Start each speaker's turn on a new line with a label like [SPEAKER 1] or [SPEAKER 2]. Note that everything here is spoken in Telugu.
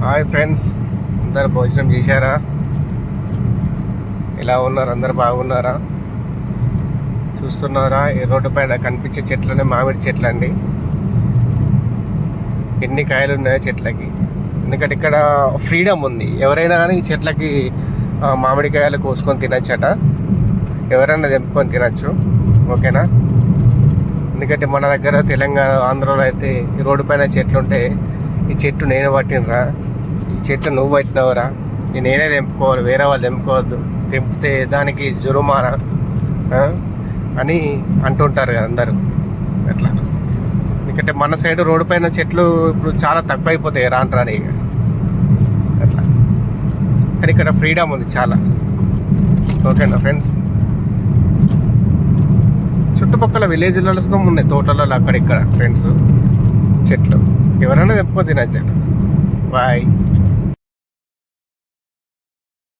[SPEAKER 1] హాయ్ ఫ్రెండ్స్, అందరు భోజనం చేశారా? ఎలా ఉన్నారు? అందరు బాగున్నారా? చూస్తున్నారా? ఈ రోడ్డు పైన కనిపించే చెట్లనే మామిడి చెట్లు అండి. ఎన్ని కాయలు ఉన్నాయో చెట్లకి. ఎందుకంటే ఇక్కడ ఫ్రీడమ్ ఉంది. ఎవరైనా కానీ ఈ చెట్లకి మామిడికాయలు కోసుకొని తినచ్చట. ఎవరైనా తెంపుకొని తినచ్చు. ఓకేనా? ఎందుకంటే మన దగ్గర తెలంగాణ, ఆంధ్రలో అయితే ఈ రోడ్డు పైన చెట్లు ఉంటే ఈ చెట్టు నేను పట్టినరా, ఈ చెట్టు నువ్వు పట్టినవరా, నేనే తెంపుకోవాలి, వేరే వాళ్ళు తెంపుకోవద్దు, తెంపితే దానికి జురుమానా అని అంటుంటారు కదా అందరూ. అట్లా ఎందుకంటే మన సైడ్ రోడ్డు పైన చెట్లు ఇప్పుడు చాలా తక్కువ అయిపోతాయి రాను రాని. అట్లా కానీ ఇక్కడ ఫ్రీడమ్ ఉంది చాలా. ఓకేనా ఫ్రెండ్స్? చుట్టుపక్కల విలేజ్లలో ఉన్నాయి, తోటలలో అక్కడిక్కడ ఫ్రెండ్స్ చెట్లు. ఎవరైనా తెంపుకొని తినచ్చు. బాయ్.